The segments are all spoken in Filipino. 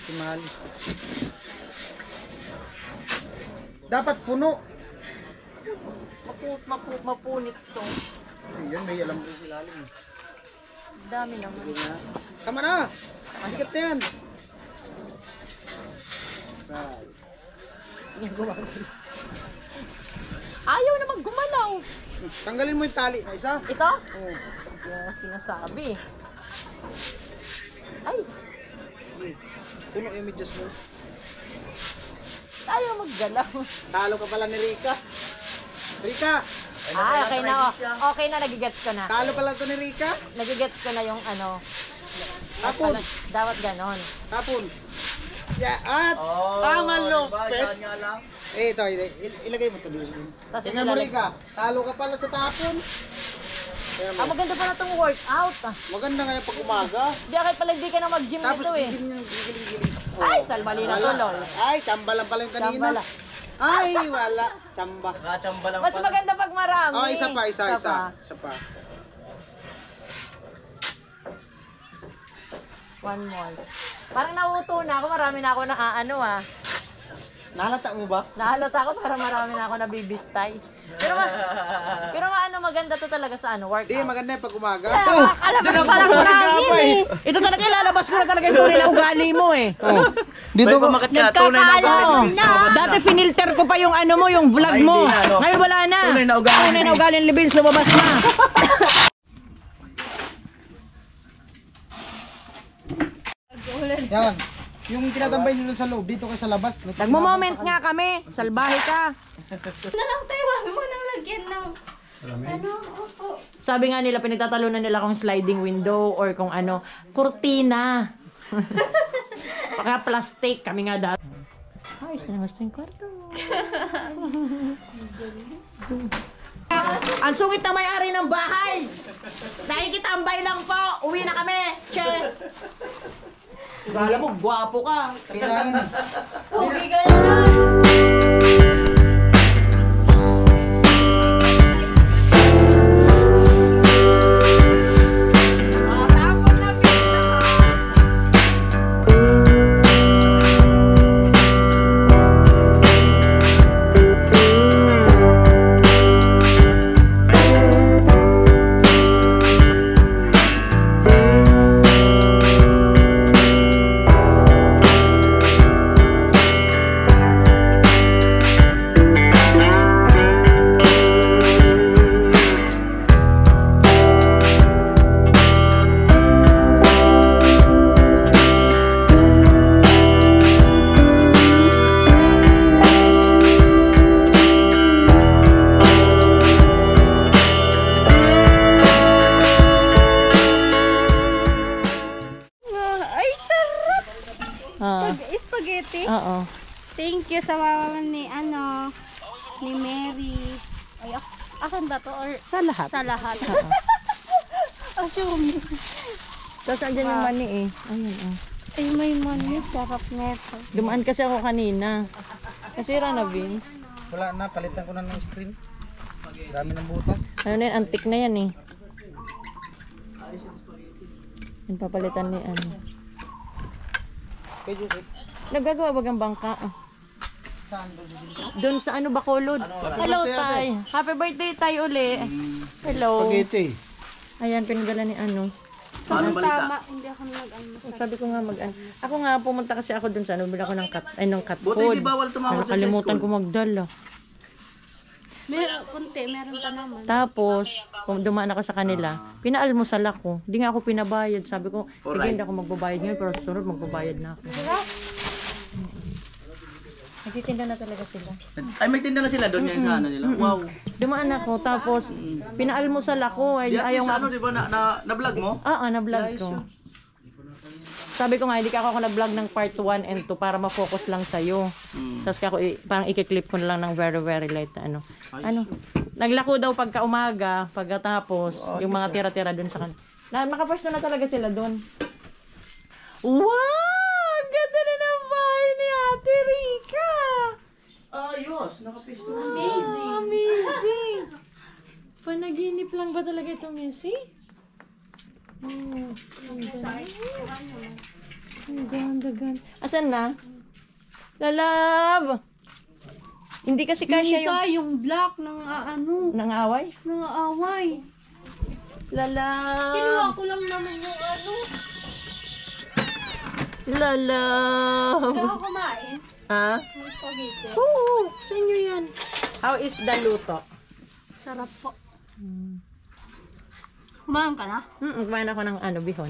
si Mahal. Dapat puno. Mapunit to. Ayan, may alam ko ilalim. Dami naman. Tama na! Mahigat na yan. Ayaw naman gumalaw. Tanggalin mo yung tali na isa. Ito? Oo. Yung sinasabi. Ay, Puno yung medyas mo. ayaw maggalaw. Talo ka pala ni Rika. Rika! Ah, okay na. Okay na, nagigets ko na. Talo pala to ni Rika. Nagigets ko na yung ano. Tapon. Dapat ganon. Tapon. Yeah, at tama lupit. Ito, ilagay mo ito dito. Tingnan mo Rika, talo ka pala sa tapon. Maganda pala itong workout. Maganda nga yung pag umaga. Di kahit pala hindi ka na mag-gym Tapos nito eh. bigyan niya gigiling-giling. Ay, salbali na to, lol. Ay, tsamba lang pala yung kanina. Tsamba lang. Ay, wala. Tsamba. Nakachamba lang Mas maganda pag marami. Oh, isa pa. Isa pa. One more. Parang nauuto na ako, marami na ako naaano ah. Nahalata mo ba? Nahalata ako para marami na ako nabibistay. Pero ano maganda to talaga sa ano, workout. Hindi, maganda yung pag umaga. Alabas pa lang marami eh. Ito talaga ilalabas mo na talaga yung tunay na ugali mo eh. Dito ba? Nagkakaalam na. Dati finilter ko pa yung ano mo, yung vlog mo. Ngayon wala na. Tunay na ugali. Tunay na ugali ng Libins, lumabas na. Yan. Yung tinatambay nyo sa loob, dito ka sa labas. Nagmo-moment nga kami. Salbahe ka. Na lang tayo, wag mo nang lagyan ng ano, opo. Sabi nga nila pinagtatalunan nila kung sliding window or kung ano, kurtina. Baka plastic kami nga dati. Ayos na gusto yung kwarto. Ang sungit na may-ari ng bahay. Nakikitambay lang po. Uwi na kami. Che. Kala mo, gwapo ka. Kailangan Uwi ka na lang. Spaghetti? Oo. Thank you sa mama ni ni Mary. Ay, asan ba to? Or Sa lahat. sa lahat? Assume. Tapos andyan yung mani eh. Ayun oh. Ay, may money. Sarap neto. Dumaan kasi ako kanina. Nasira na, Vince. wala na, palitan ko na ng screen. Dami ng buta. Ano na yan, antik na yan eh. Yung papalitan ni ano. Kay Joseph. Nagagawa bagang bangka ah. Saan ba? Doon sa ano, Bacolod. Hello, Tay. Happy birthday, Tay, uli. Hello. Spaghetti. Ayan, pinadala ni ano. Tama, hindi ako nag-ano. Sabi ko nga ako nga pumunta kasi ako dun sa ano, bila ko ng cat Buti food. hindi bawal tumawag sa Nakalimutan ko magdala. Meron pa naman. Tapos, kung dumaan ako sa kanila, pinaalmusal ako. Hindi nga ako pinabayad. Sabi ko, sige, Alright. hindi ako magbabayad ngayon, pero susunod magbabayad na ako. Nagtitinda na talaga sila. Ay, may tinda na sila doon ngayon sa ano nila. Wow. Dumaan ako, tapos pinaalmusal ako. Ay, ayaw Sa nga. ano, di ba, na-vlog mo? Na-vlog ko. Sabi ko nga, hindi ka ako nag-vlog ng part 1 and 2 para ma-focus lang sa'yo. Tapos ako, parang i-clip ko na lang ng very, very light na ano. Naglako daw pagka umaga, pagkatapos, yung mga tira-tira dun sa Nakapost na talaga sila dun. Wow! Ang ganda na ng bahay ni Ate Rika! Ayos, nakapisto. Amazing. Amazing! Panaginip lang ba talaga ito, Missy? Dagan. Asan na? Lalab! Hindi kasi Yung kasya isa, yung black ng ano, Nang away? ng away. Lalab! Kinuha ko lang naman yung ano. Lalab! Kaya ako kumain. Ha? Yung spaghetti. Oo, sa inyo yan. How is the luto? Sarap po. Kumain ka na? Kumain ako ng bihon.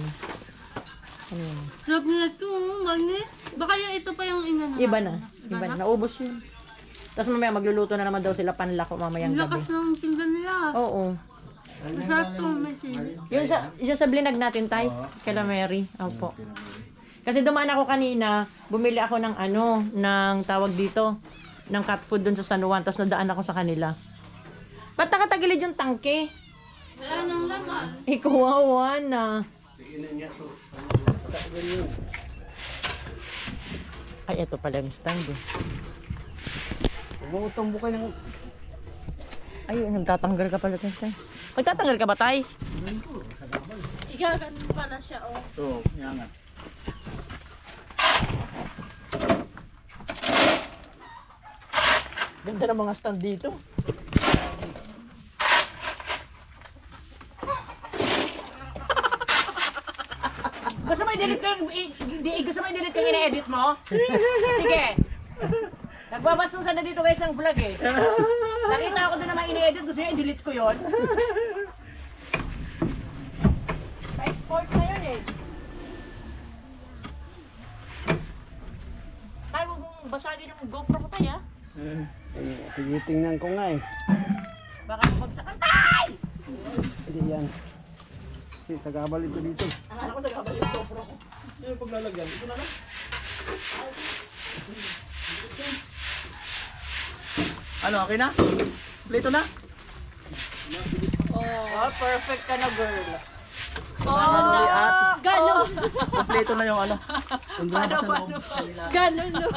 Ano yun? Sarap nila ito, magni. Baka yung ito pa yung inano. Iba na. Iba na. Naubos yun. Tapos mamaya magluluto na naman daw sila panlako mamayang Ang gabi. lakas ng pinggan nila. Oo. Masarap to, may sili. Yung sa blinag natin, Tay. Kala Mary. Opo. Kasi dumaan ako kanina, bumili ako ng ng tawag dito, ng cat food dun sa San Juan, tapos nadaan ako sa kanila. Ba't nakatagilid yung tangke? Wala nang laman. Ikawawa na. Ay, ito pala yung stand eh. Bumutong bukay ng... Ay, nagtatanggal ka pala tayo. Magtatanggal ka ba, Tay? Igaganon pala siya, oh. Oo, yan nga. Ganda ng mga stand dito. Gusto mo i-delete ko gusto mo i-delete ko yung ina-edit mo? Sige. Nagbabastusan na dito guys ng vlog eh. Nakita ako doon naman ini-edit, gusto niya i-delete ko yon. Pa-export na yun eh. Tayo mong basagin yung GoPro ko tayo ah. Tingnan ko nga eh. Baka magsakan tayo! Hindi yan. Kasi sagabal ito dito. Akala ko sa gabal yung GoPro ko. Yung paglalagyan, ito na lang. Ano, okay na? Plito na? Oh, perfect ka na girl. Oh, ganon. Kompleto na yung ano. Paano? Ganon, no.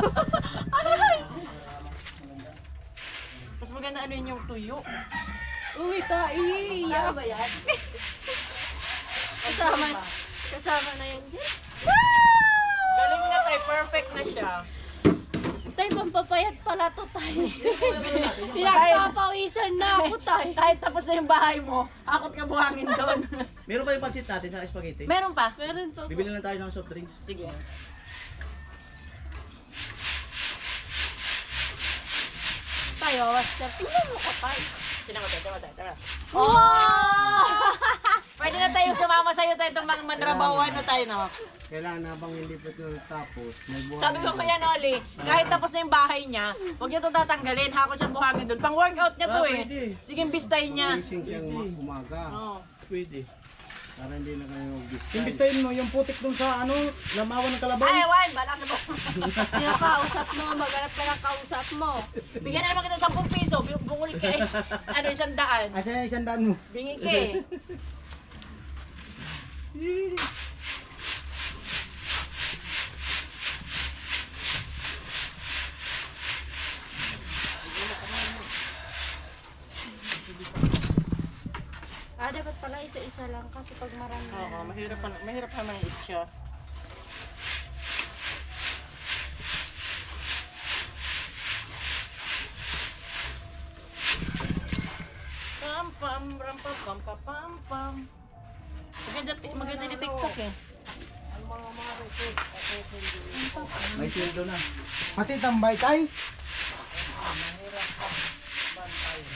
Mas maganda ano yun yung tuyo. Uy, Ano ba yan? Kasama na yun dyan. Galing na tayo, perfect na siya. Tay, pampapayat pala to, tay. Pinagpapawisan na ako, tay. Kahit tapos na yung bahay mo, akot ka buhangin doon. Meron pa yung pansit natin sa spaghetti? Meron pa? Meron to. Bibili lang tayo ng soft drinks. Sige. Tay, wawaster. Tingnan mo ka, tay. Tingnan mo tayo. Oh! Pwede na tayo sumama sa'yo tayo itong mga manrabawan na tayo, no? Kailangan habang ilipot na tapos, may buhay. Sabi ko kaya, Noli, kahit tapos na yung bahay niya, huwag niyo itong tatanggalin, hakot siyang buhangin doon. Pang workout niya to eh. Pwede. Sige, bistahin niya. Gising siyang umaga. Oo. Pwede. Para hindi na kayo magbistay. Imbistahin mo yung putik dun sa ano, lamawan ng kalabaw. Ay, Juan, balak na po. Sino kausap mo? Maghanap ka ng kausap mo. Bigyan na naman kita 10 piso, bungol ka eh. 100. Asa yung 100 mo? Bingi ka eh. Dapat pala isa-isa lang kasi pag marami. Oo, mahirap naman yung itcha. Pam pam ram pam pam pam pam pam. Maganda yung TikTok eh. May sildo na. Pati tambay tay.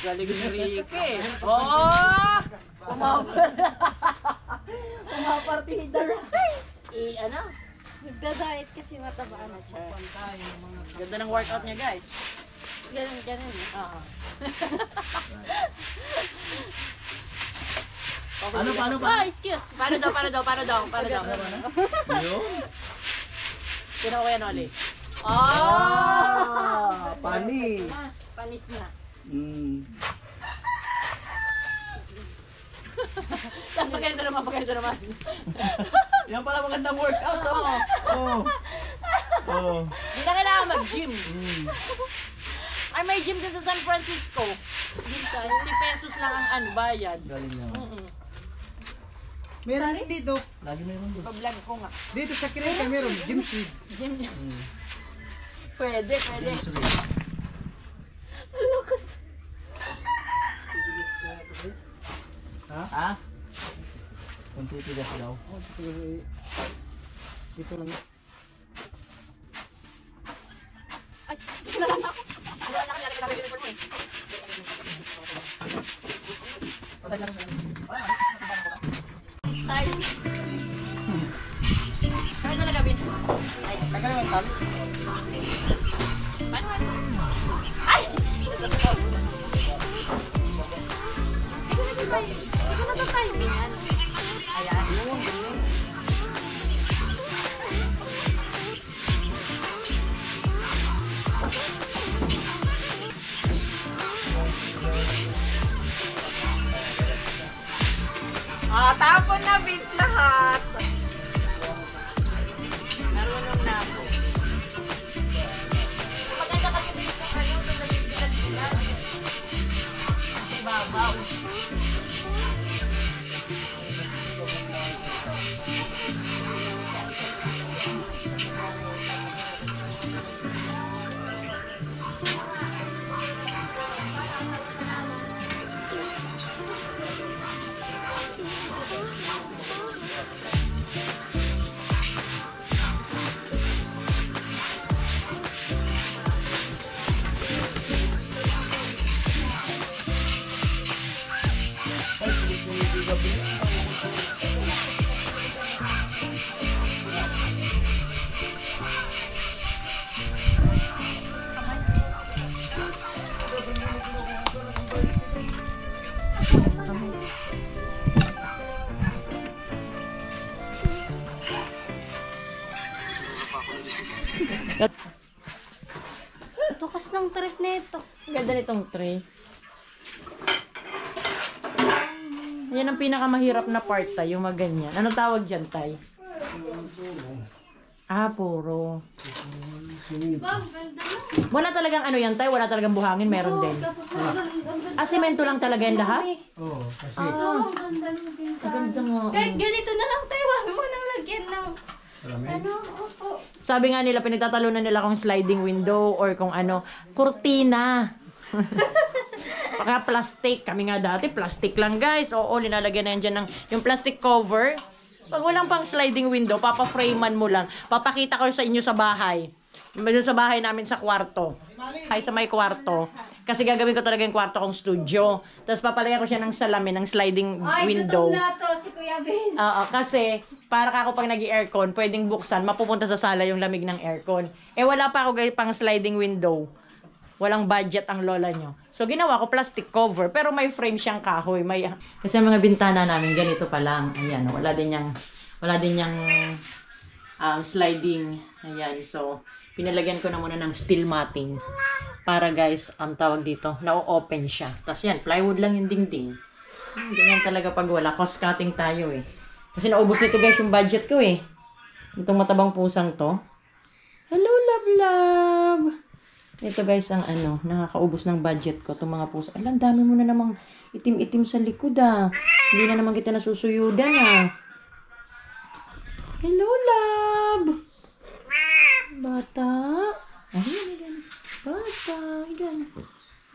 Galing ni Ricky eh. Oh! Pumapartida. Exercise! Ano? Nagda-diet kasi matabaan na siya. Ganda ng workout niya guys. Ganun, ganun eh. Oo. Paano? Oh, excuse! Paano daw? Yun. Sino ko yan, Oli? Pani. Panis na. Tapos pagkalito naman. Yan pala magandang workout. Oh. Hindi na kailangan mag-gym. Ay, may gym din sa San Francisco. 50 pesos lang ang bayad. Galing na. Meron dito. Lagi meron doon. Pag-vlog ko nga. Dito sa Kirita meron. Gym Sweet. Gym. Pwede. Lukas. Ha? Kung titigas daw. Dito lang. Ay, wala na ako. Wala na kaya nagkakaroon yung uniform mo eh. Style. Kaya talaga, Bin. Ay, Tagal naman tali. paano? Ay! Ikaw na to tayo. Ayan. Tapon na, Vince, lahat. Marunong na ako. Maganda kasi dito kayo, nung nagbibilag-bilag. Ang babaw. Tukas ng trip nito. Ganda nitong tray. Yan ang pinakamahirap na part, Tay, yung maganyan. Anong tawag dyan, Tay? Puro. Bang, ganda na. Wala talagang ano yan, Tay? Wala talagang buhangin? Meron din. Tapos ang ganda. Semento lang talaga yan lahat? Oo, kasi. Ang ganda ng pintahan. Ganda nga. Kahit ganito na lang tayo, wag mo nang lagyan ng ano, opo. Sabi nga nila, pinagtatalunan nila kung sliding window or kung ano, kurtina. Baka plastic. Kami nga dati, plastic lang, guys. Oo, linalagyan na yan dyan ng yung plastic cover. Pag walang pang sliding window, papaframean mo lang. Papakita ko sa inyo sa bahay. Sa bahay namin sa kwarto. Ay, sa may kwarto. Kasi gagawin ko talaga yung kwarto kong studio. Tapos papalagyan ko siya ng salamin, ng sliding window. Ay, tutog na to si Kuya Vince. Oo, kasi para ako pag nag-aircon, pwedeng buksan, mapupunta sa sala yung lamig ng aircon. Wala pa ako pang sliding window. Walang budget ang lola nyo. So, ginawa ko plastic cover, pero may frame siyang kahoy. Kasi ang mga bintana namin, ganito pa lang. Ayan, wala din yung sliding. Ayan, so, pinalagyan ko na muna ng steel matting. Para guys, tawag dito, na-open siya. Tapos yan, plywood lang yung dingding. Ganyan talaga pag wala. Cost cutting tayo eh. Kasi naubos nito guys yung budget ko eh. Itong matabang pusang to. Hello, love, love! Ito guys ang nakakaubos ng budget ko. Itong mga pusa. Alam, dami mo na namang itim-itim sa likod ah. Hindi na naman kita nasusuyudan ah. Hello, love! Bata? Ay, bata. Higan.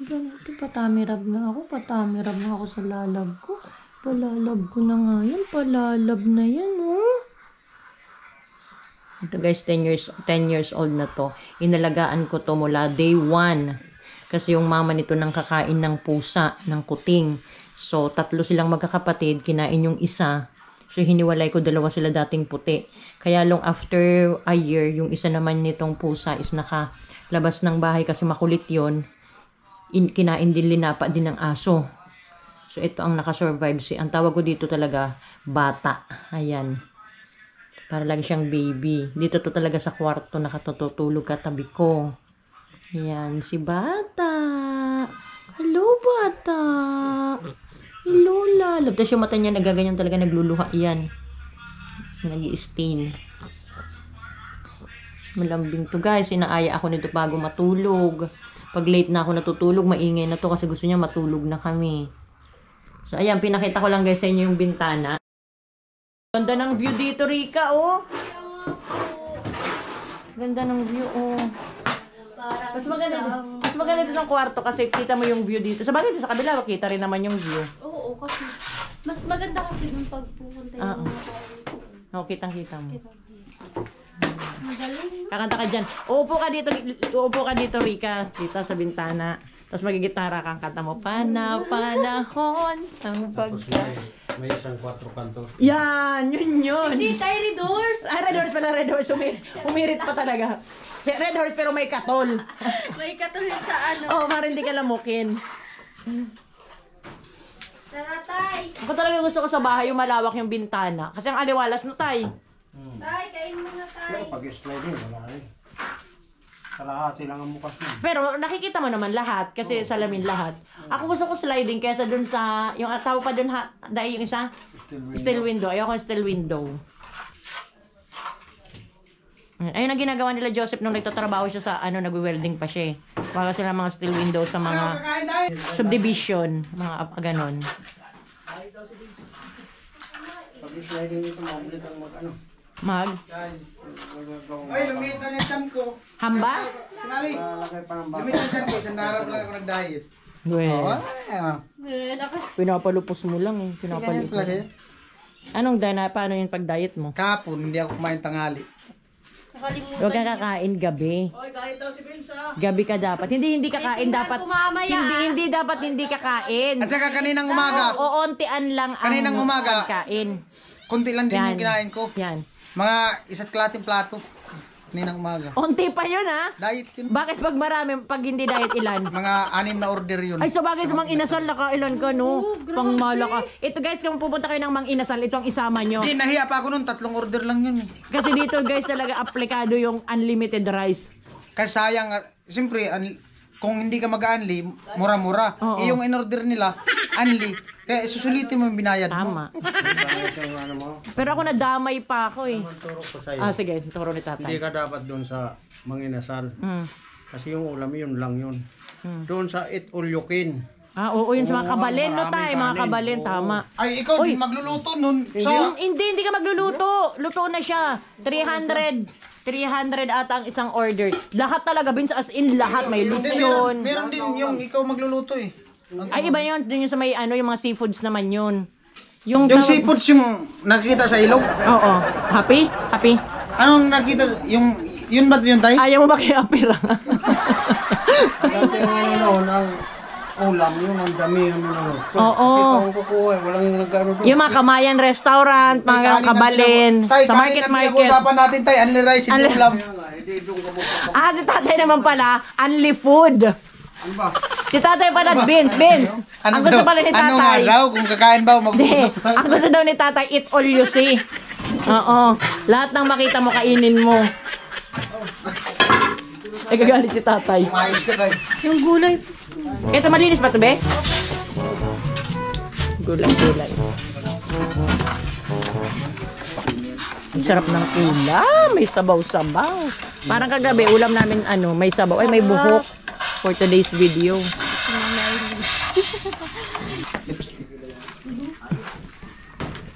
Ito, patamirab na ako. Patamirab na ako sa lalab ko. Palalab ko na nga yan. Palalab na yan, oh. Ito guys, 10 years old na to. Inalagaan ko to mula day 1. Kasi yung mama nito nang kakain ng pusa, ng kuting. So, 3 silang magkakapatid. Kinain yung isa. So, hiniwalay ko, 2 sila dating puti. Kaya long after a year, yung isa naman nitong pusa is nakalabas ng bahay kasi makulit yon. Kinain din, linapa din ng aso. So, ito ang nakasurvive. Ang tawag ko dito talaga, bata. Ayan. Para lagi siyang baby. Dito to talaga sa kwarto, nakatutulog katabi ko. Ayan, si bata. Hello, bata. Hello, love. Tapos yung mata niya nagaganyan talaga, nagluluha. Yan. Nag-i-stain. Malambing to guys. Inaaya ako nito bago matulog. Pag late na ako natutulog, maingay na to kasi gusto niya matulog na kami. So, ayan, pinakita ko lang guys sa inyo yung bintana. Ganda ng view dito, Rika, oh. Ganda ng view, oh. Mas maganda dito ng kwarto kasi kita mo yung view dito. Sa bagay, sa kabila, makita rin naman yung view. Oo, kasi mas maganda kasi nung pagpupunta yung mga Oo, kitang-kita mo. magaling. Kakanta ka dyan. Uupo ka dito, Rika. Dito sa bintana. Tapos magigitara kang kanta mo. Panahon ang May isang 4 kanto. Yan, yun. Hindi, tayo Red Horse. Red Horse pala, Red Horse. Umirit pa talaga. Red Horse pero may katol. May katulad sa ano. Oo, para hindi ka lamukin. Tara, tay. Ako talaga gusto ko sa bahay yung malawak yung bintana. Kasi ang aliwalas na, tay. Tay, kain muna, tay. Pero pag-sliding, wala rin. Kalahati lang ang bukas nun. Pero nakikita mo naman lahat kasi salamin lahat. Ako gusto ko sliding kaysa dun sa yung tawag pa dun dahil yung isa steel window. Ayoko yung steel window. Ayun ang ginagawa nila Joseph nung nagtatrabaho siya sa nagwe-welding pa siya. Bago sila mga steel window sa mga subdivision, mga ganon. Pag-sliding dito, mabulit ang Mag? Ay, lumitan yung chan ko. Hamba? Kinali. Lalagay pa ng bata. Lumitan yung chan ko. Isang darap lang ako nag-diet. Well, Ako. pinapalupos mo lang eh. Ganyan talaga yun. Anong paano yung pag-diet mo? Kahapon, hindi ako kumain tangali. Nakalimutan. Huwag kang kakain gabi. Gabi ka dapat. Hindi kakain dapat. Hindi dapat hindi kakain. At saka kaninang umaga, Oontian lang ang Kaninang umaga. pagkain. kunti lang din yung kinain ko. Yan. Mga isa't kalating plato. Kaninang umaga. Onti pa yun ha? Diet yun. Bakit pag marami, pag hindi diet ilan? Mga 6 na order yun. Ay, sa bagay sa Mang Inasal, nakailan ka, no? Pangmala ka. Ito guys, kung pupunta kayo ng Mang Inasal, ito ang isama nyo. Hindi, nahiya pa ako nun. 3 order lang yun. Kasi dito guys, talaga aplikado yung unlimited rice. Kasi sayang, siyempre, kung hindi ka mag-unli, mura-mura. Oo. Eh, yung in-order nila, unli. Kaya susulitin mo yung binayad mo. Tama. Pero ako nadamay pa ako eh. Turo ko sa'yo. Sige, turo ni Hindi tatay. ka dapat doon sa manginasal. Mm. Kasi yung ulam yun lang yun. Doon sa eat all you can. Oo, yun sa mga Oo, kabalin, no maraming tay? Mga kanin. kabalin, Oo. tama. Ay, ikaw din magluluto nun. So, Hindi ka magluluto. Luto na siya. 300 ata ang isang order. Lahat talaga, Vince, as in lahat. May lechon. meron din yung ikaw magluluto eh. Ay, iba yun. Yung sa may yung mga seafoods naman yun. Yung Yung seafoods yung nakita sa ilog. Oo. Happy? Happy? Anong nakita? Yun ba yun tayo? Ayaw mo ba kay Happy lang? Kasi yung noon, ang ulam yun, ang dami yung ano. Oo. Ikaw ang kukuha, walang nag-ano doon. Yung mga Kamayan restaurant, mga kabalin, sa market. Pinag-uusapan natin tayo, unli rice, hindi ulam. Hindi doon ka mo. Si tatay naman pala, only food. Ano ba? Si tatay pala, Vince. Ang gusto pala ni Ano nga tatay. daw, kung kakain ba o Hindi. mag-uusap? Ang gusto daw ni tatay, eat all you see. Oo. Lahat ng makita mo, kainin mo. Nagagalit si tatay. Umayos ka tayo. Yung gulay. Ito, malinis ba ito, be? Gulay. Ang sarap ng ulam. May sabaw-sabaw. Parang kagabi, ulam namin, may sabaw. Ay, may buhok for today's video.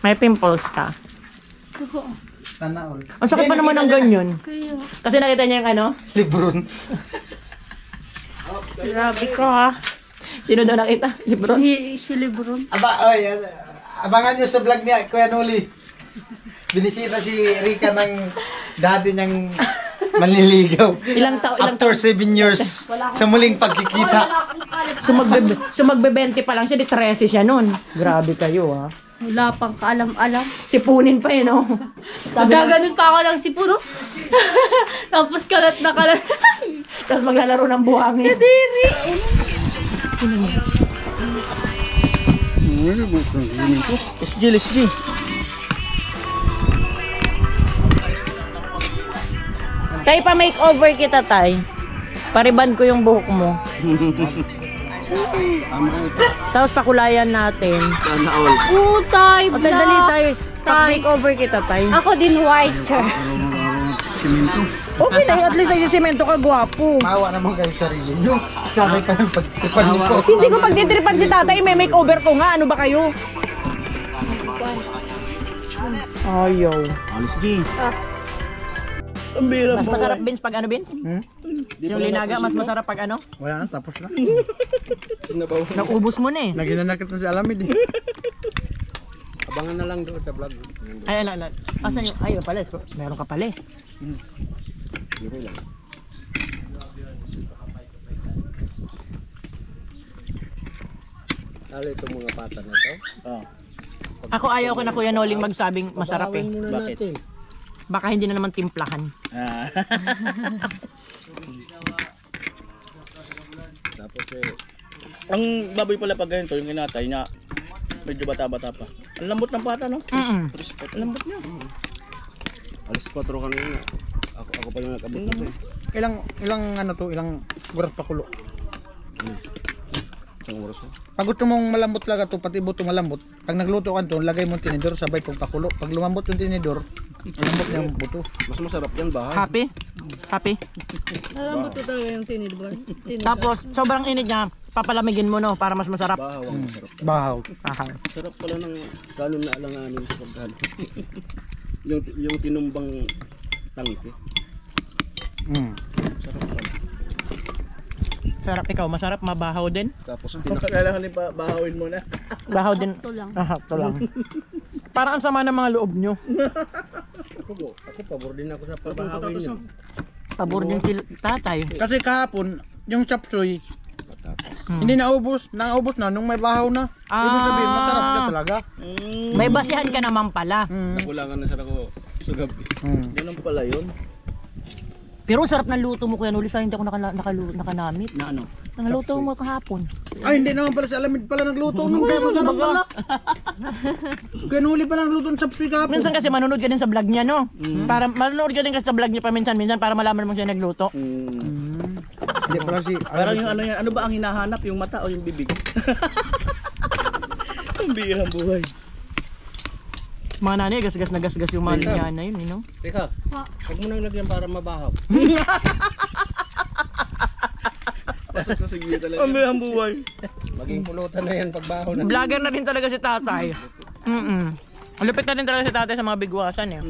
May pimples ka. Sana all. Ang sakit pa naman ng ganyan. Kaya. Kasi nakita niya yung Libron. Grabe ko ha. Sino daw nakita? Libron? Si Lebron. Abangan nyo sa vlog niya, Kuya Noli. Binisita si Rika ng dati niyang manliligaw. Ilang After 7 years sa muling pagkikita. So magbe-20 pa lang siya, di 13 siya nun. Grabe kayo ha. Wala pang kaalam-alam. Sipunin pa yun, no? Gaganon pa ako ng sipuro. Tapos kalat na kalat. Tapos maglalaro ng buhangin. Diri. SG. Tay, pa-makeover kita, tay. Pariban ko yung buhok mo. Tapos pakulayan natin. Sana all. Putay, O, tay, dali tayo. Pa-makeover kita, tay. Ako din white, sir. Okay na, at least ay semento ka, gwapo. Mawa naman kayo sa sarili nyo. Sabi ka ng pagtipan ko. Hindi ko pagtitripan si tatay, may makeover ko nga. Ano ba kayo? Ayaw. Alis G. Mas masarap Vince pag ano Vince? Yung linaga mas masarap pag ano? Wala na, tapos na. Naubos mo na eh. Naginanakit na si Alamid eh. Abangan na lang doon sa vlog. Ay, ala. Asan yung, ayaw pala. Meron ka pala eh. Dito lang. Lalo itong mga pata na ito. Ako ayaw ko na Kuya Noling magsabing masarap eh. Bakit? Baka hindi na naman timplahan. Tapos Ang baboy pala pag ganito, yung kinatay na medyo bata-bata pa. Ang lambot ng pata, no? Ang lambot niya. alas 4 kanina. Ako pa yung nag-abot ko eh. Ilang ano to, ilang oras pakulo. Isang oras na. Pag gusto mong malambot talaga to, pati buto malambot, pag nagluto ka to, lagay mo yung tinidor, sabay pong pakulo. Pag lumambot yung tinidor, malambot na yung buto. Mas masarap yan bahay. Happy? Happy? Alam mo to talaga yung tinidor. Tapos sobrang init niya, papalamigin mo no para mas masarap. Bahaw ang masarap. Bahaw. Sarap pala ng galon na alanganin sa pagkalo. yung tinumbang tangke. Sarap pala. Sarap ikaw, masarap, mabahaw din. Tapos Kailangan din pa bahawin mo na. Bahaw din. Ito lang. Ito lang. Parang ang sama ng mga loob nyo. ako pabor din ako sa pabahawin niyo. Pabor din si tatay. Kasi kahapon, yung chapsuy, hindi naubos na nung may bahaw na. Ibig sabihin, masarap ka talaga. May basihan ka naman pala. Nakulangan na sa ako sa gabi. Ganun pala yun. Pero sarap ng luto mo Kuya Noli, sa hindi ako nakanamit. Na ano? Nangluto mo kahapon. Ay, hindi naman pala si Alamid pala nagluto nun. Kaya masarap pala. Kaya nuli pala nagluto ng chapsuy kahapon. Minsan kasi manonood ka din sa vlog niya, no? Para manonood ka din kasi sa vlog niya paminsan-minsan para malaman mo siya nagluto. Hindi pala si Parang yung ano yan, ano ba ang hinahanap? Yung mata o yung bibig? Ang bihirang buhay. Mga nanay, gasgas na gasgas yung mga linya na yun, you know? Teka, huwag mo nang lagyan para mabahaw. Pasok na sige talaga. Ang bihirang buhay. Maging pulutan na yan pagbahaw na. Vlogger na rin talaga si tatay. Lupit na rin talaga si tatay sa mga bigwasan eh.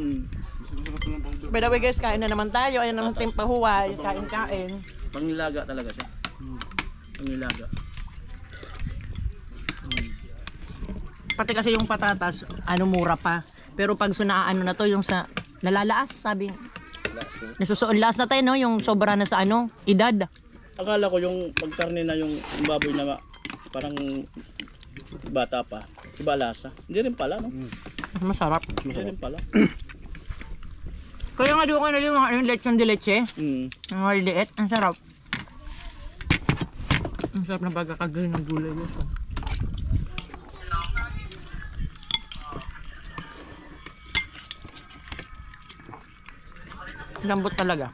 By the way guys, kain na naman tayo. Ayan naman tayong pahuway. Kain-kain. Pangilaga talaga siya. Pangilaga. Pati kasi yung patatas, mura pa. Pero pag sunaano na to, yung sa nalalaas, sabi. Nasusuon last na tayo, no? Yung sobra na sa edad. Akala ko yung pagkarne na yung baboy na parang bata pa. Iba lasa. Hindi rin pala, no? Masarap. Hindi rin pala. Kaya nga doon ko na yung lechon de leche. Ang maliit. Ang sarap. Ang sarap na pagkakagay ng gulay nito. Lambot talaga.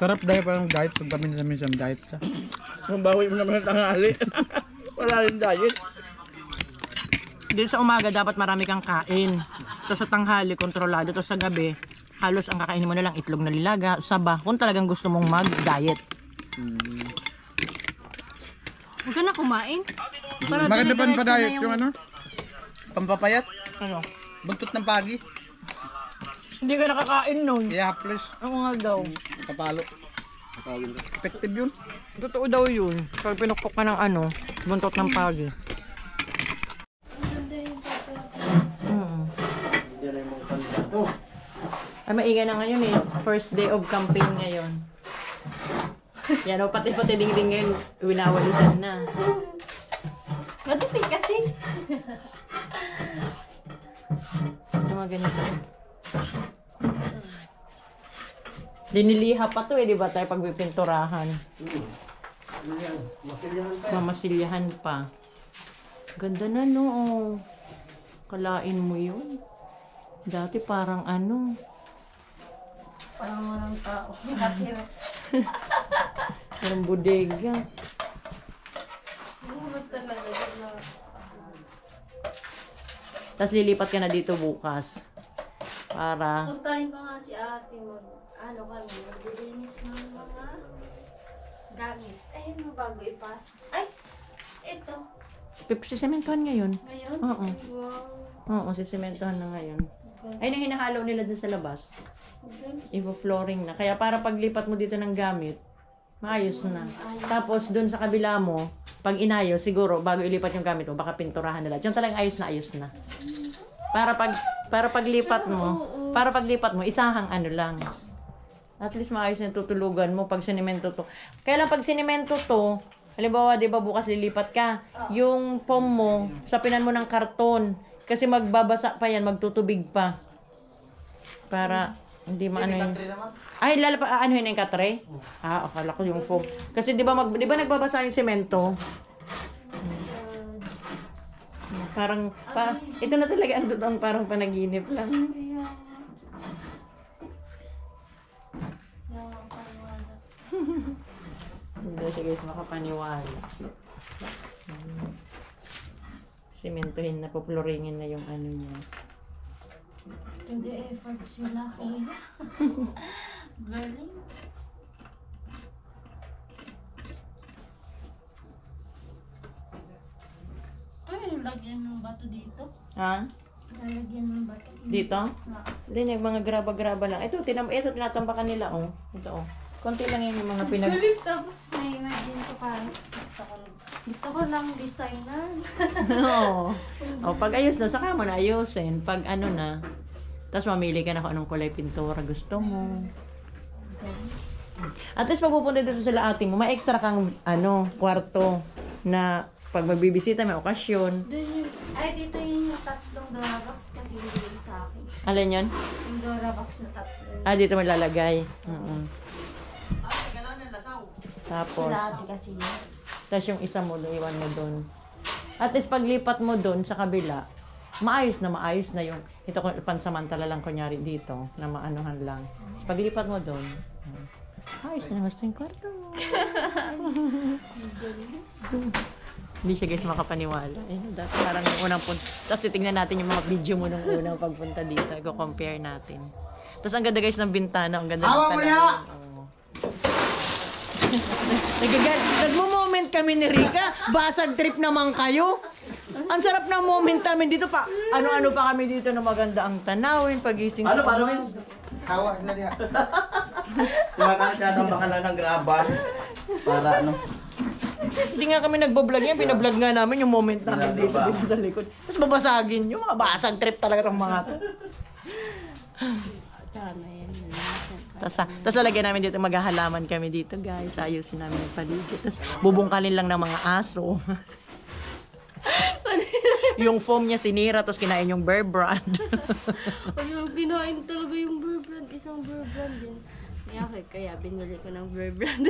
sarap dahil parang diet. Pag kami minsan diet ka. Ang bawi mo naman ng tanghali. Wala rin diet. Di sa umaga dapat marami kang kain. Tapos sa tanghali, kontrolado. Tapos sa gabi, halos ang kakainin mo na lang itlog na lilaga, saba, kung talagang gusto mong mag-diet. Huwag ka na kumain. Para Maganda pa dire-diretso na diet yung pampapayat. Ano? Bagtot ng pagi. Hindi ka nakakain nun. Yeah, please. Ako nga daw. Kapalo. Effective yun. Totoo daw yun. Pag pinukpok ka ng buntot ng pagi. Ay, maingay na ngayon eh. First day of campaign ngayon. Yan o, pati ding ngayon, winawalisan na. Matipid kasi. Yung mga ganito. Diniliha pa to di ba tayo pagpipinturahan? Mamasilyahan pa. Ganda na no. Kalain mo yun. Dati parang Parang walang tao. parang bodega. Tapos lilipat ka na dito bukas. Para Puntahin ko nga si ate mo. Kami, maglilinis ng mga Gamit. Ayun mo bago ipasok. Ay! Ito. Sisementohan ngayon. Ngayon? Oo. Ay, wow. Oo, sisementohan na ngayon. Ay, na hinahalo nila dun sa labas. Ivo-flooring na. Kaya para paglipat mo dito ng gamit, maayos na. Tapos dun sa kabila mo, pag inayos, siguro, bago ilipat yung gamit mo, baka pinturahan nila. Diyan talagang ayos na. Para paglipat mo, isahang ano lang. At least maayos na tutulugan mo pag sinemento to. Kaya lang pag sinemento to, halimbawa, di ba bukas lilipat ka, yung foam mo, sapinan mo ng karton. Kasi magbabasa pa yan, magtutubig pa. Para hindi maano yun. Ay, ano yun yung katre? Akala ko yung foam. Kasi di ba nagbabasa yung semento? Parang ito na talaga ang totoong parang panaginip lang. Hindi siya guys makapaniwala. Sementohin na, poploringin na yung ano niya. Hindi efforts nila, kuya. Galing. Ay, lagyan ng bato dito. Ha? Lalagyan ng bato. Dito? Hindi, mga graba-graba lang. Ito, tinatambakan nila, oh. Ito, oh. Konti lang yung mga Galing, tapos na-imagine ko parang gusto ko lang designan. Oo. O, pag ayos na, saka mo na ayusin. Pag ano na, tapos mamili ka na kung anong kulay pintura gusto mo. At least pag pupunta dito sa ating mo, may extra kang kwarto na pag magbibisita, may okasyon. Dito yung tatlong Dorabox kasi hindi sa akin. Alin yun? Yung Dorabox na tatlo. Dito mo lalagay. Tapos, Kasi yun. tapos yung isa mo, iwan mo doon. At least paglipat mo doon sa kabila, maayos na yung, ito pansamantala lang kunyari dito, na maanuhan lang. Tapos paglipat mo doon, ayos na gusto yung kwarto mo. Hindi siya guys makapaniwala. Dati parang yung unang punta. Tapos titignan natin yung mga video mo nung unang pagpunta dito. I-compare natin. Tapos ang ganda guys ng bintana. Ang ganda ng bintana. Nagmo-moment kami ni Rika. Basag trip naman kayo. Ang sarap ng moment namin dito pa. Ano-ano pa kami dito na maganda ang tanawin, pagising sa Paano, Vince? Hawa na diha. Tinatambakan lang ng graban. Para Hindi nga kami nagbablog yan. Pinablog nga namin yung moment namin dito sa likod. Tapos babasagin yung mga basag trip talaga ng mga to. Tapos lalagyan namin dito, maghahalaman kami dito guys. Ayusin namin yung paligid. Tapos bubungkalin lang ng mga aso. Yung foam niya sinira, tapos kinain yung Bear Brand. Ayun, kinain talaga yung Bear Brand. Isang Bear Brand din. Kaya binili ko ng Bear Brand.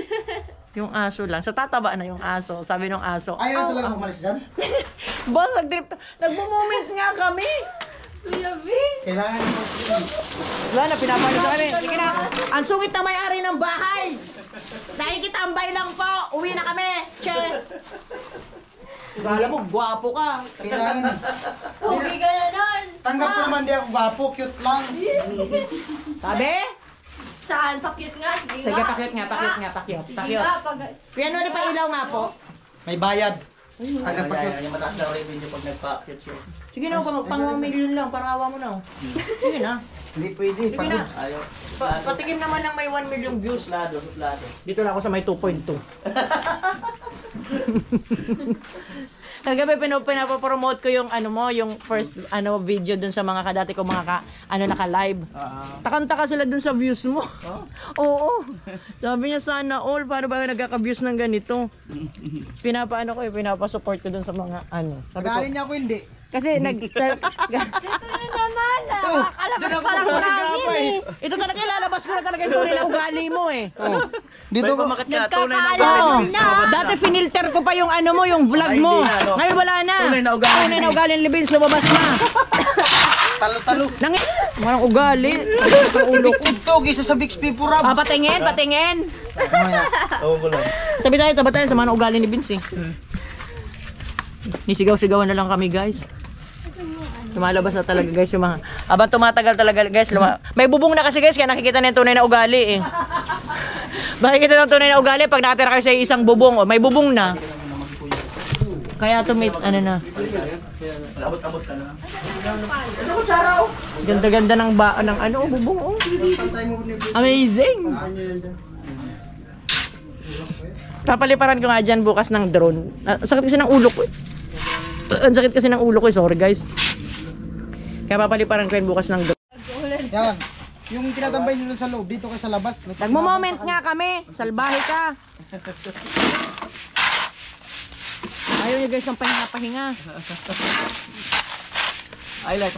Yung aso lang. So tataba na yung aso. Sabi ng aso, Ayaw talaga umalis dyan? boss, nagmo-moment nga kami. Kuya Vin! Kailangan mo. Wala na, pinapalit kami. Sige na. Ang sungit na may-ari ng bahay. Nakikitambay lang po. Uwi na kami. Che. Kala mo, gwapo ka. Kailangan. Okay ka na nun! Tanggap ko naman di ako gwapo, cute lang. Sabi? Saan? Pakyut nga? Sige Sige, nga. pakyut nga. Sige Pakyut. nga, pag... Piano na pa ilaw nga po. May bayad. Tanggap pa cute. yung mataas na revenue pag nagpa-kit siya. Sige na, pang 1 million lang. Para awa mo na. Sige na. Hindi pwede. Sige na. Ayaw. Patikim naman lang may 1 million views. Suplado. Dito lang ako sa may 2.2. Kagabi pinapapromote ko yung yung first video dun sa mga kadati ko mga naka-live. Takang-taka sila dun sa views mo. Oo. Sabi niya sana all para ba nagkaka-views ng ganito. Pinapa-support ko dun sa mga Sabi ko, Pag-alin niya ako hindi. kasi Ito na naman! Nakakalabas pa lang namin eh! ito talaga ilalabas ko na talaga yung tunay na ugali mo eh. Dito ba? Nagkakaalam na! Dati finilter ko pa yung yung vlog mo. hindi na, Ngayon wala na. Tunay na ugali. Tunay na ugali ng Libins, lumabas na. Talo-talo. Walang ugali. Ang ulo ko. Ito, gisa sa Bix P Purab. Patingin. Oo ko lang. Tabi tayo sa mga ugali ni Vince eh. Nisigaw-sigawan na lang kami guys. Lumalabas na talaga guys yung mga... Abang tumatagal talaga guys. May bubong na kasi guys kaya nakikita na yung tunay na ugali eh. Makikita ng tunay na ugali pag nakatira kayo sa isang bubong. O, may bubong na. Kaya tumit, ano na. Abot-abot ka na. Ganda-ganda ng ng ano, bubong. Oh. Amazing! Papaliparan ko nga dyan bukas ng drone. Sakit kasi ng ulo ko. Ang sakit kasi ng ulo ko. Sorry guys. Kaya papaliparan ko yun bukas ng drone. Yan. Yung tinatambay nyo sa loob, dito kayo sa labas. Nagmo-moment nga kami. Salbahe ka. Ayaw nyo guys ng pahinga-pahinga. Highlight.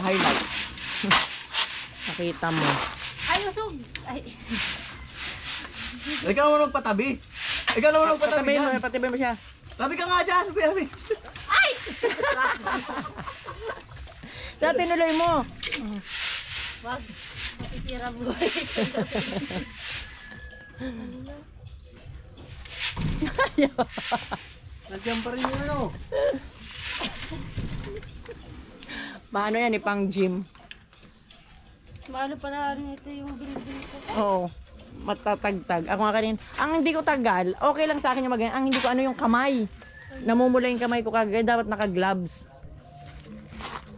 Nakita mo. Ay, usog. Ay. Ikaw naman magpatabi. Ikaw naman magpatabi yan. Patibay mo siya. Tabi ka nga dyan. Tabi. Sa tinuloy mo. Wag. Masisira mo. Nandiyan pa rin yung ano. Paano yan, ipang gym? Maano pala nito yung building ko. Oo. Matatagtag. Ako nga kanina. Ang hindi ko tagal, okay lang sa akin yung mag-ganyan. Ang hindi ko ano yung kamay. Namumula yung kamay ko kagad. Dapat naka-gloves.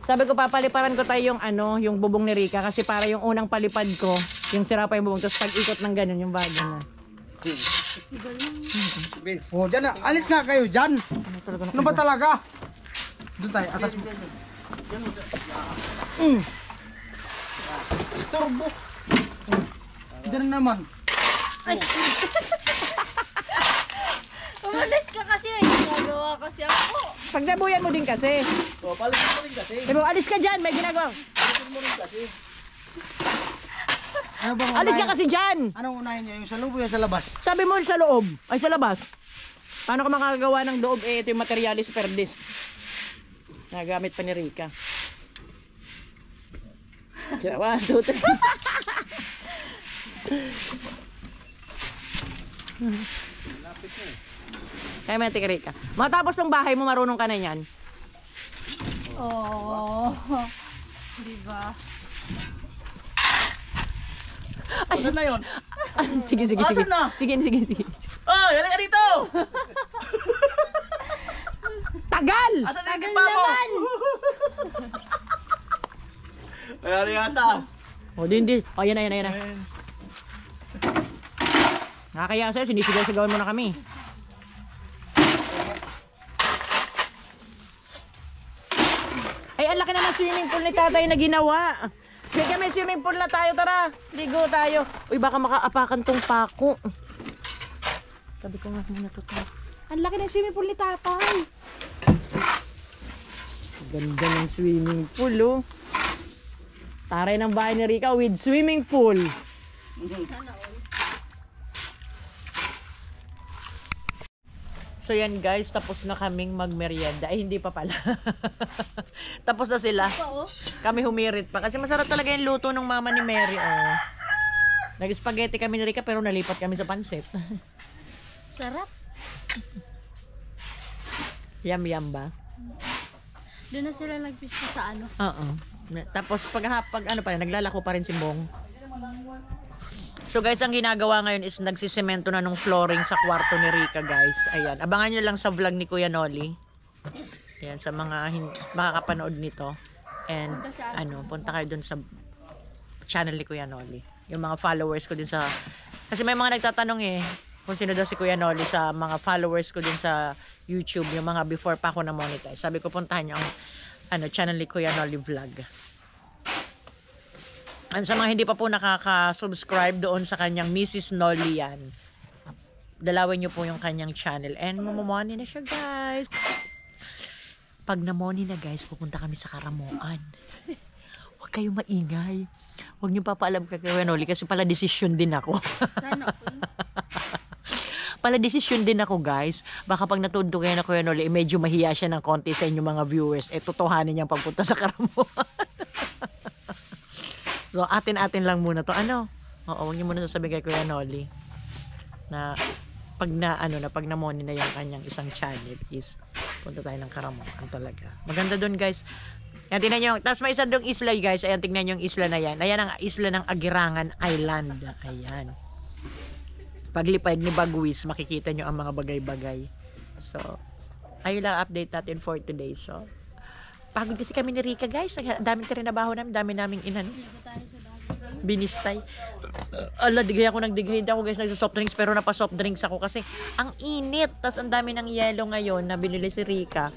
Sabi ko, papaliparan ko tayo yung ano, yung bubong ni Rica. Kasi para yung unang palipad ko, yung sira pa yung bubong. Tapos pag-ikot ng ganun, yung bago na. Oh, dyan na. Alis nga kayo dyan. Ano ba talaga? Doon tayo, atas mo. Storbo. Diyan naman. Umalis ka kasi. May ginagawa kasi ako. Pagdabuyan mo din kasi. O, palitin mo rin kasi. Sabi mo, alis ka dyan, may ginagawa. Palitin mo rin kasi. Ano bang Alis ka kasi dyan. Anong unahin nyo? Yung sa loob o yung sa labas? Sabi mo sa loob, ay sa labas. Paano ka makagawa ng loob? Eh, ito yung materialis perdis. Nagamit pa ni Rica. 1, 2, 3. Kaya may tika Rica. Matapos ng bahay mo, marunong ka na yan. Oh. Diba? Asan na yun? Sige. Asan na? Sige. Oh, yan ka dito! Tagal! Asan na yung kipa mo? Ayan yata. O, hindi. O, yan na. Nakakaya sa'yo, sinisigaw-sigawan mo na kami. Ay, ang laki na ng swimming pool ni tatay na ginawa. Kaya may swimming pool na tayo, tara. Ligo tayo. Uy, baka makaapakan tong pako. Sabi ko nga muna to. Ang laki ng swimming pool ni tatay. Ganda ng swimming pool, oh. Taray ng bahay ni Rica with swimming pool. So yan guys, tapos na kaming magmerienda. Ay, hindi pa pala. Tapos na sila. Kami humirit pa. Kasi masarap talaga yung luto ng mama ni Mary. Oh. Nag-spaghetti kami ni Rica pero nalipat kami sa pansit. Sarap. Yum ba? Doon na sila nagpista sa ano. Oo. Tapos pag ano pa rin, naglalako pa rin si Bong. So guys, ang ginagawa ngayon is nagsisemento na nung flooring sa kwarto ni Rica guys. Ayan, abangan nyo lang sa vlog ni Kuya Noli. Ayan, sa mga makakapanood nito. And ano, punta kayo dun sa channel ni Kuya Noli. Yung mga followers ko din sa... Kasi may mga nagtatanong eh, kung sino daw si Kuya Noli sa mga followers ko din sa YouTube. Yung mga before pa ako na monetize. Sabi ko, puntahan nyo ang channel ni Kuya Noli Vlog. And sa mga hindi pa po nakaka-subscribe doon sa kanyang Mrs. Noli yan, dalawin nyo po yung kanyang channel. And mamamoni na siya guys. Pag namoni na guys, pupunta kami sa Karamoan. Huwag kayong maingay. Huwag nyo papaalam kay Kuya Noli kasi pala desisyon din ako. Pala desisyon din ako guys. Baka pag natundo kayo na Kuya Noli, medyo mahiya siya ng konti sa inyong mga viewers. Totohanin niyang pagpunta sa Karamoan. So, atin-atin lang muna to. Ano? Oo, huwag niyo muna sasabihin kay Kuya Noli na pag namoni na yung kanyang isang channel is punta tayo ng Karamoan talaga. Maganda doon guys. Ayan, tingnan nyo. Tapos may isa doong isla guys. Ayan, tingnan nyo yung isla na yan. Ayan ang isla ng Agirangan Island. Ayan. paglipad ni Bagwis, makikita nyo ang mga bagay-bagay. So, ayun lang update natin for today. So, pagod kasi kami ni Rika, guys. Ang daming trinabaho namin, dami naming binistay. Ala, digay ako nagdigay. Hindi ako guys nagsa-soft drinks, pero napa-soft drinks ako kasi ang init. Tas ang dami ng yelo ngayon na binili si Rika.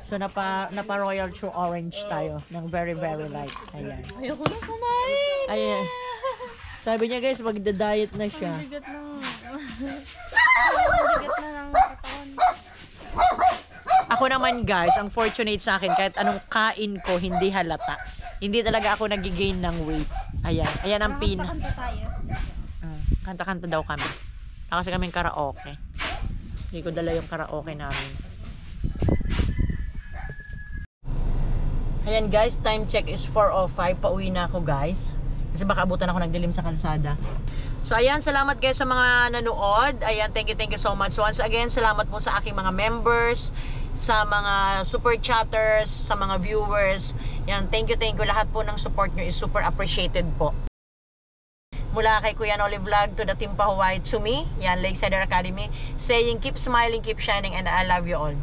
So, napa-royal true orange tayo ng very, very light. Ayan. Ayoko na kumain. Ayan. Sabi niya guys, magda-diet na siya. Ang bigat na ng katawan. Ako naman guys, ang fortunate sa akin, kahit anong kain ko, hindi halata. Hindi talaga ako nagigain ng weight. Ayan. Ayan ang pin. Kanta tayo. Kanta-kanta daw kami. Kasi kaming karaoke. Hindi ko dala yung karaoke namin. Ayan guys, time check is 4:05. Pauwi na ako guys. Kasi baka abutan ako nagdilim sa kalsada. So ayan, salamat guys sa mga nanood. Ayan, thank you so much. So once again, salamat po sa aking mga members, sa mga super chatters, sa mga viewers. Yan, thank you. Lahat po ng support nyo is super appreciated po. Mula kay Kuya Noli Vlog to the Team Pahuway, to me, yan, Lakeside Academy, saying keep smiling, keep shining, and I love you all.